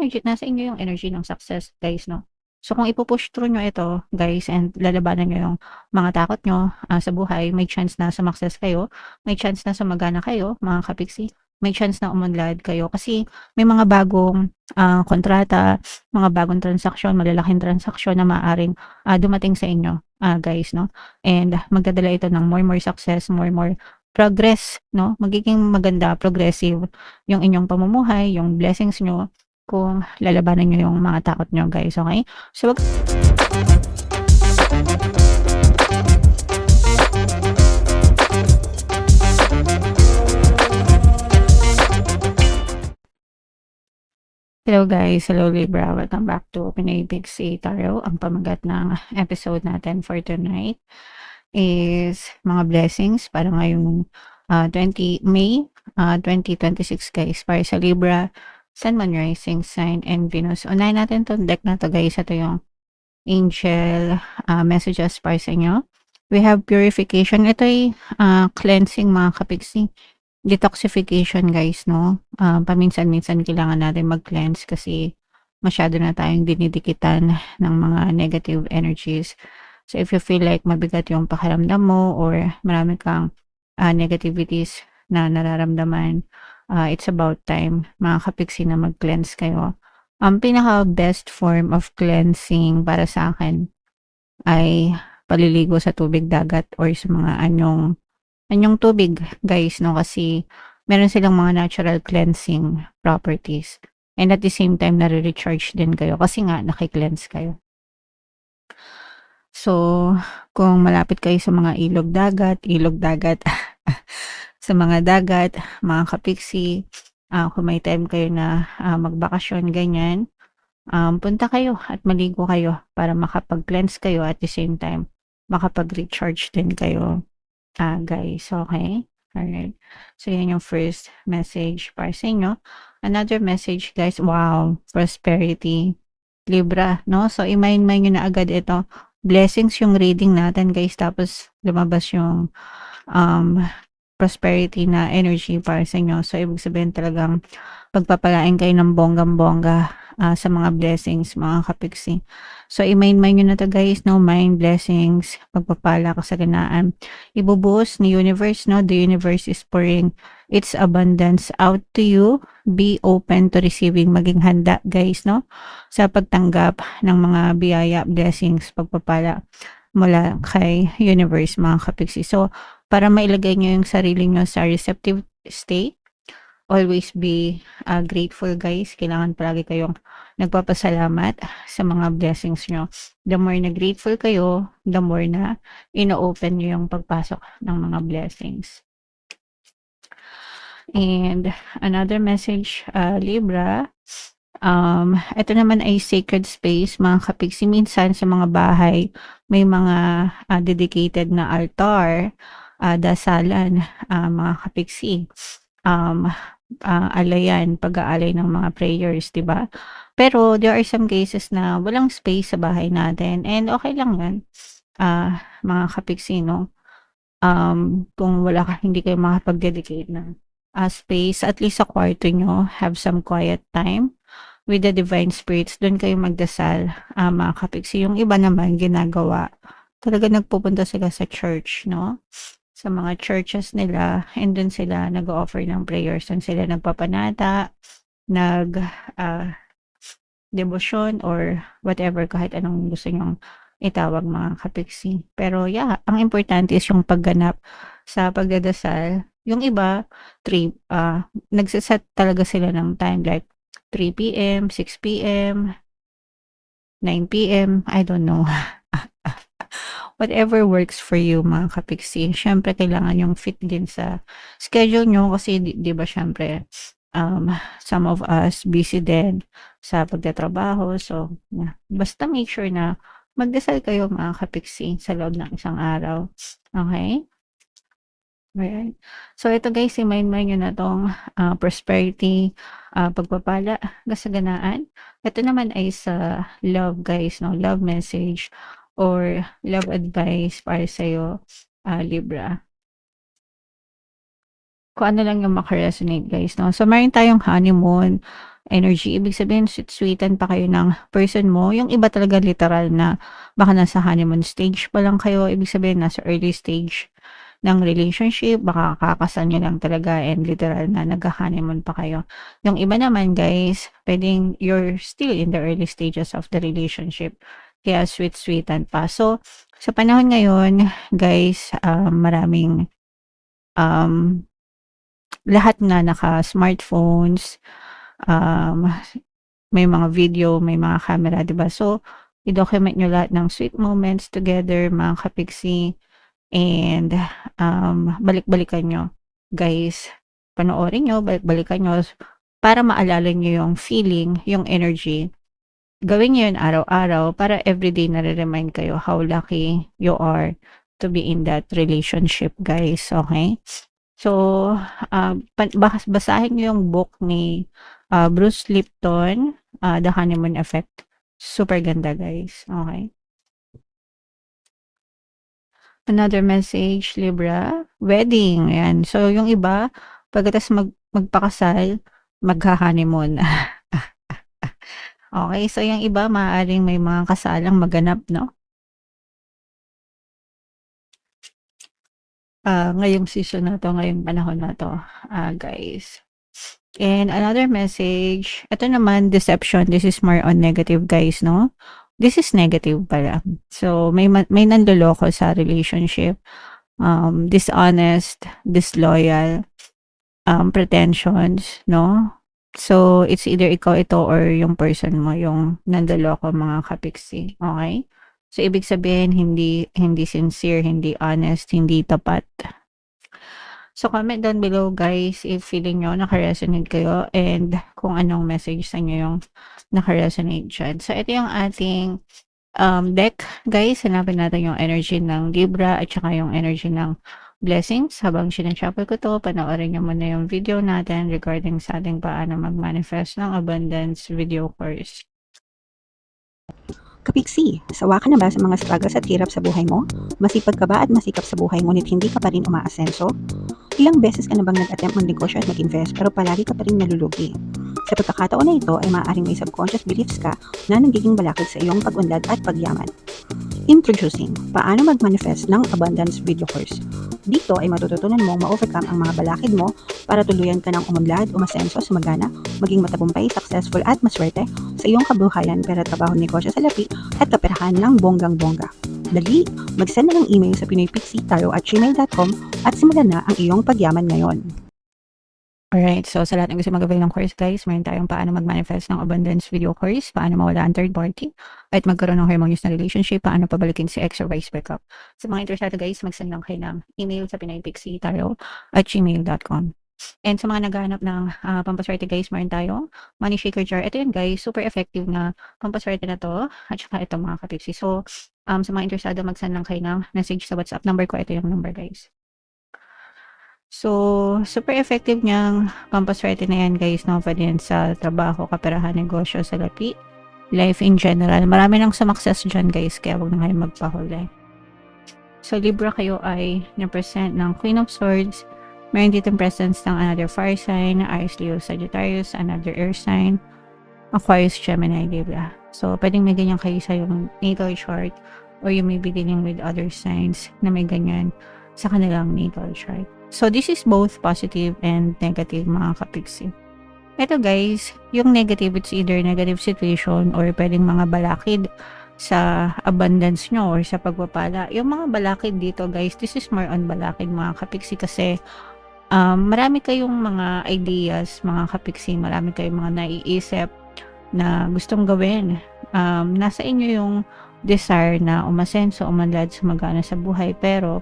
energy, nasa inyo yung energy ng success, guys, 'no. So, kung ipu-push through niyo ito, guys, and lalabanan niyo yung mga takot niyo, sa buhay, may chance na sumakses kayo, may chance na sumagana kayo, mga kapiksi, may chance na umunlad kayo kasi may mga bagong, kontrata, mga bagong transaksyon, malalaking transaksyon na maaaring, dumating sa inyo, guys, 'no. And magdadala ito ng more success, more progress, 'no. Magiging maganda, progressive yung inyong pamumuhay, yung blessings niyo kung lalabanan niyo yung mga takot niyo, guys, okey? So, hello guys, hello Libra, welcome back to Pinoy Pixie Tarot. Ang pamagat ng episode natin for tonight is mga blessings para ngayong 20 May 2026, guys, para sa Libra, Sun, Moon, Rising Sign, and Venus. Unahin natin 'tong deck na 'to, guys. Ito yung angel messages para sa inyo. We have purification. Ito ay cleansing, mga kapiksi. Detoxification, guys, 'no. Paminsan-minsan kailangan natin mag-cleanse kasi masyado na tayong dinidikitan ng mga negative energies. So, if you feel like mabigat yung pakiramdam mo or marami kang negativities na nararamdaman, it's about time, mga kapiksi, na mag-cleanse kayo. Ang pinaka-best form of cleansing para sa akin ay paliligo sa tubig dagat or sa mga anyong tubig, guys, 'no, kasi meron silang mga natural cleansing properties, and at the same time nare-recharge din kayo kasi nga naki-cleanse kayo. So, kung malapit kayo sa mga ilog-dagat, sa mga dagat, mga kapiksi, kung may time kayo na magbakasyon, ganyan, punta kayo at maligo kayo para makapag-cleanse kayo at the same time makapag-recharge din kayo, guys, okay? Alright. So, yan yung first message para sa inyo. Another message, guys, wow, prosperity, Libra, 'no? So, i-mind nyo na agad ito. Blessings yung reading natin, guys, tapos lumabas yung um, prosperity na energy para sa inyo. So, ibig sabihin talagang pagpapalain kayo ng bonggang-bongga sa mga blessings, mga kapiksi. So, i-mind nyo na to, guys, no? Mind, blessings, pagpapala, kasaganaan. Ibubuhos ni universe, no? The universe is pouring its abundance out to you. Be open to receiving, maging handa, guys, no? Sa pagtanggap ng mga biyaya, blessings, pagpapala mula kay universe, mga kapiksi. So, para mailagay nyo yung sarili nyo sa receptive state, always be grateful, guys. Kailangan palagi kayong nagpapasalamat sa mga blessings nyo. The more na grateful kayo, the more na ino-open nyo yung pagpasok ng mga blessings. And another message, Libra, ito naman ay sacred space, mga kapiksi. Minsan sa mga bahay, may mga dedicated na altar, dasalan, mga kapiksi. Alayan, pag-aalay ng mga prayers, 'di ba? Pero there are some cases na walang space sa bahay natin, and okay lang 'yan. Mga kapiksi, 'no? Kung hindi kayo makapag-dedicate ng space, at least sa kwarto nyo, have some quiet time with the divine spirits. Doon kayo magdasal, mga kapiksi. Yung iba naman ginagawa, talaga nagpupunta sila sa church, no? Sa mga churches nila, and doon sila nag-o-offer ng prayers, doon sila nagpapanata, nag debosyon, or whatever, kahit anong gusto nyong itawag, mga kapiksi. Pero yeah, ang importante is yung pagganap sa pagdadasal. Yung iba, nagse-set talaga sila ng time like 3 PM, 6 PM, 9 PM, I don't know. Whatever works for you, mga kapiksi. Siyempre kailangan yung fit din sa schedule nyo kasi 'di ba siyempre, some of us busy din sa pagtatrabaho. So, yeah, basta make sure na magdasal kayo, mga kapiksi, sa loob ng isang araw, okay? Alright. So, ito, guys, i-mind nyo na 'tong prosperity, pagpapala, kasaganaan. Ito naman ay sa love, guys, 'no, love message or love advice para sa'yo, Libra. Kung ano lang yung maka-resonate, guys, 'no. So, meron tayong honeymoon, energy. Ibig sabihin sweet-sweetan pa kayo ng person mo. Yung iba talaga literal na baka nasa honeymoon stage pa lang kayo. Ibig sabihin nasa early stage ng relationship, baka kakasal niyo lang talaga and literal na nagha-honeymoon pa kayo. Yung iba naman guys, puwedeng you're still in the early stages of the relationship, kaya sweet-sweetan pa. So, sa panahon ngayon guys, maraming, um, lahat na naka-smartphones, um, may mga video, may mga camera, 'di ba? So, i-document niyo lahat ng sweet moments together mga kapiksi. And, balik-balikan niyo. Guys, panoorin niyo, balik-balikan niyo para maalala niyo yung feeling, yung energy. Gawin niyo yun araw-araw para everyday nare-remind kayo how lucky you are to be in that relationship, guys, okay? So, basahin niyo yung book ni, Bruce Lipton, The Honeymoon Effect. Super ganda, guys, okay? Another message, Libra, wedding, ayan. So, yung iba, pagkatapos magpakasal, magha-honeymoon. Okay, so yung iba maaaring may mga kasalang maganap, 'no? Ngayong season na 'to, ngayong panahon na 'to, guys. And another message, ito naman deception, this is more on negative guys, 'no? This is negative pala. So, may nanloloko sa relationship, dishonest, disloyal, pretensions, 'no? So, it's either ikaw ito or yung person mo yung nanloloko mga kapiksi, okay? So, ibig sabihin hindi sincere, hindi honest, hindi tapat. So, comment down below guys if feeling nyo naka-resonate kayo and kung anong message sa inyo yung naka-resonate dyan. So, ito yung ating deck. Guys, hanapin natin yung energy ng Libra at saka yung energy ng blessings. Habang sinashuffle ko to, panoorin nyo muna yung video natin regarding sa ating paano mag-manifest ng abundance video course. Kapiksi, sawa ka na ba sa mga struggles at hirap sa buhay mo? Masipag ka ba at masikap sa buhay ngunit hindi ka pa rin umaasenso? Ilang beses ka na bang nag-attempt mag-negosyo at mag-invest pero palagi ka pa rin nalulugi? Sa pagkakataon na ito ay maaaring may subconscious beliefs ka na nagiging balakid sa iyong pag-unlad at pagyaman. Introducing, paano mag-manifest ng abundance video course. Dito ay matututunan mong ma-overcome ang mga balakid mo para tuluyan ka ng umunlad, umasenso, sumagana, maging matagumpay, successful at maswerte sa iyong kabuhayan, pera, trabaho, negosyo sa lapi at kaperahan ng bonggang-bongga. Dali, mag-send na ng email sa pinoypixie@gmail.com at simulan na ang iyong pagyaman ngayon. Alright, so sa lahat ng gusto mag-avail ng course guys, meron tayong paano mag-manifest ng abundance video course, paano mawala ang third party, at magkaroon ng harmonious na relationship, paano pabalikin si ex or vice breakup. Sa mga interesado guys, mag-send lang kayo ng email sa pinoypixie@gmail.com. And sa mga naghahanap ng pampaswerte guys, meron tayong money shaker jar. Ito yun guys, super effective na pampaswerte na to, at saka ito mga kapipsi. So, sa mga interesado, mag-send lang kayo ng message sa WhatsApp number ko. Ito yung number guys. So, super effective niyang pampaswerte na yan guys, no? Pwede yan sa trabaho, kaperahan, negosyo, salapi, life in general. Marami nang sumakses dyan guys, kaya huwag na kayo magpahuli. So, Libra kayo ay na-present ng Queen of Swords. Meron ditong presence ng another fire sign, Aries, Leo, Sagittarius, another air sign, Aquarius, Gemini, Libra. So, pwedeng may ganyan kayo sa yung natal chart or you may be dealing with other signs na may ganyan sa kanilang natal chart. So, this is both positive and negative mga kapiksi. Ito guys, yung negative, it's either negative situation or pwedeng mga balakid sa abundance nyo or sa pagpapala. Yung mga balakid dito guys, this is more on balakid mga kapiksi kasi marami kayong mga ideas mga kapiksi, marami kayong mga naiisip na gustong gawin. Nasa inyo yung desire na umasenso, umanlad, sumagana sa buhay, pero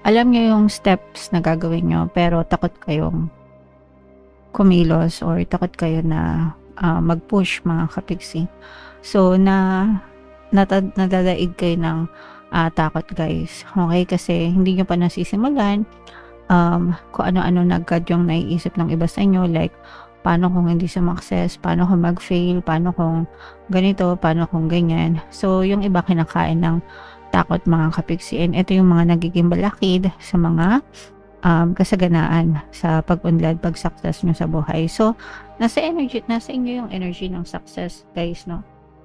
alam nyo yung steps na gagawin nyo, pero takot kayong kumilos or takot kayo na mag-push mga kapiksi. So, nadadaig kayo ng takot guys. Okay? Kasi hindi nyo pa nasisimulan kung ano-ano na agad yung naiisip ng iba sa inyo. Like, paano kung hindi sumakses? Paano kung mag-fail? Paano kung ganito? Paano kung ganyan? So, yung iba kinakain ng takot mga kapiksi. And ito yung mga nagiging balakid sa mga kasaganaan sa pag-unlad, pag-success nyo sa buhay. So, nasa inyo yung energy ng success, guys, no?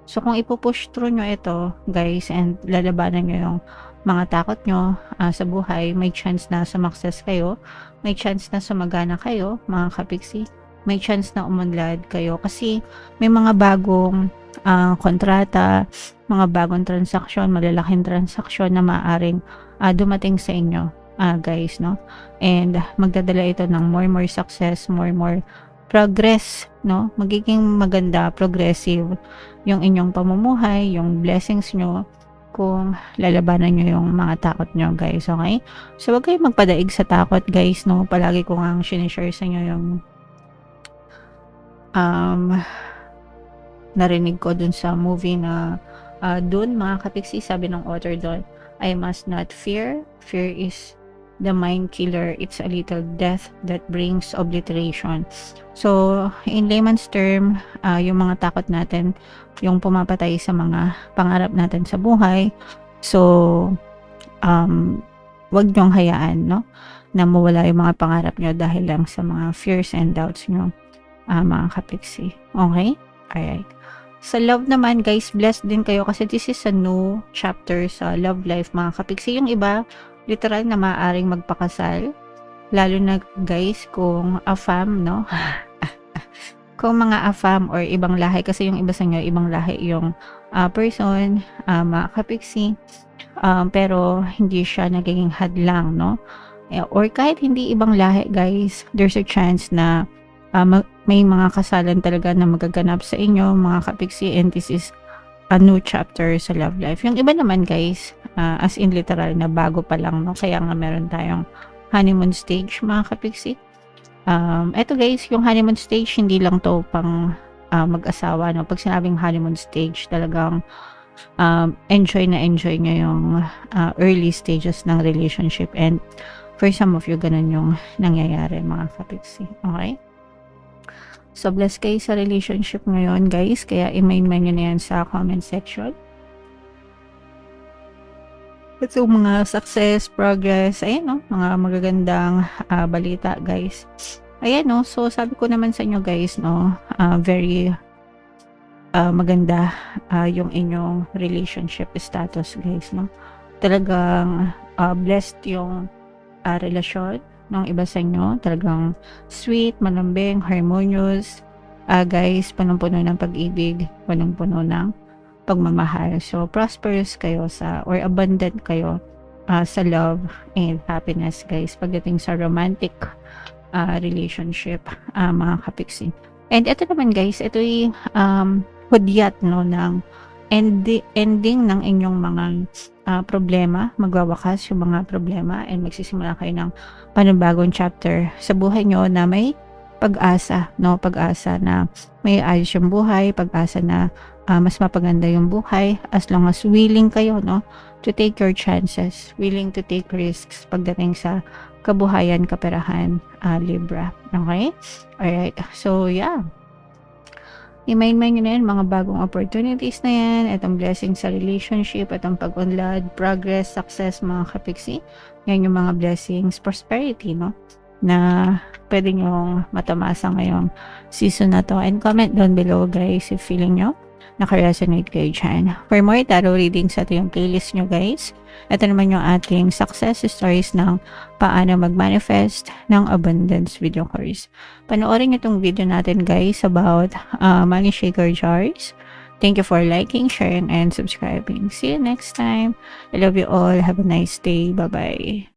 So, kung ipupush through nyo ito, guys, and lalabanan nyo yung mga takot nyo sa buhay, may chance na sumakses kayo, may chance na sumagana kayo, mga kapiksi, may chance na umunlad kayo kasi may mga bagong kontrata, mga bagong transaksyon, malalaking transaksyon na maaaring dumating sa inyo, guys, no? And magdadala ito ng more success, more progress, no? Magiging maganda, progressive yung inyong pamumuhay, yung blessings nyo kung lalabanan nyo yung mga takot nyo, guys, okay? So, wag kayong magpadaig sa takot, guys, no? Palagi ko nga sinishare sa inyo yung narinig ko dun sa movie na dun, mga kapiksi, sabi ng author dun, I must not fear. Fear is the mind killer. It's a little death that brings obliteration. So, in layman's term, yung mga takot natin, yung pumapatay sa mga pangarap natin sa buhay. So, wag nyong hayaan, no? Na mawala yung mga pangarap nyo dahil lang sa mga fears and doubts nyo, mga kapiksi. Okay? Alright. Sa love naman, guys, blessed din kayo kasi this is a new chapter sa love life, mga kapiksi. Yung iba, literal na maaaring magpakasal. Lalo na, guys, kung AFAM, no? Kung mga AFAM or ibang lahi, kasi yung iba sa inyo, ibang lahi yung person, mga kapiksi. Pero hindi siya nagiging hadlang, no? Or kahit hindi ibang lahi, guys, there's a chance na may mga kasalan talaga na magaganap sa inyo, mga kapiksi, and this is a new chapter sa love life. Yung iba naman, guys, as in literal na bago pa lang, no? Kaya nga meron tayong honeymoon stage, mga kapiksi. Eto, guys, yung honeymoon stage, hindi lang to pang mag-asawa, no? Pag sinabing honeymoon stage, talagang enjoy nyo yung early stages ng relationship, and for some of you, ganun yung nangyayari, mga kapiksi. Okay? So, bless kayo sa relationship ngayon, guys. Kaya i-main nyo na yan sa comment section. At so, mga success, progress, ayan, no? Mga magagandang balita, guys. Ayan, no? So, sabi ko naman sa inyo, guys, no? Very maganda yung inyong relationship status, guys, no? Talagang blessed yung relasyon ng iba sa inyo, talagang sweet, malambing, harmonious, guys, punong-puno ng pag-ibig, punong-puno ng pagmamahal. So, prosperous kayo or abundant kayo sa love and happiness, guys, pagdating sa romantic relationship, mga kapiksi. And ito naman, guys, ito yung hudyat, no, ng ending ng inyong mga problema, magwawakas yung mga problema, and magsisimula kayo ng panibagong chapter sa buhay nyo na may pag-asa, no? Pag-asa na may ayos yung buhay, pag-asa na mas mapaganda yung buhay, as long as willing kayo, no? To take your chances, willing to take risks pagdating sa kabuhayan, kaperahan, Libra. Okay? Alright. So, yeah. I-main nyo na yan, mga bagong opportunities na yan, itong blessing sa relationship, itong pag-unlad, progress, success, mga kapiksi. Yan yung mga blessings, prosperity, no? Na pwede nyong matamasa ngayong season na to. And comment down below, guys, if feeling nyo naka-resonate kayo dyan. For more tarot readings, ito yung playlist nyo, guys. Ito naman yung ating success stories ng paano mag-manifest ng abundance video course. Panoorin nyo itong video natin, guys, about money shaker jars. Thank you for liking, sharing, and subscribing. See you next time. I love you all. Have a nice day. Bye-bye.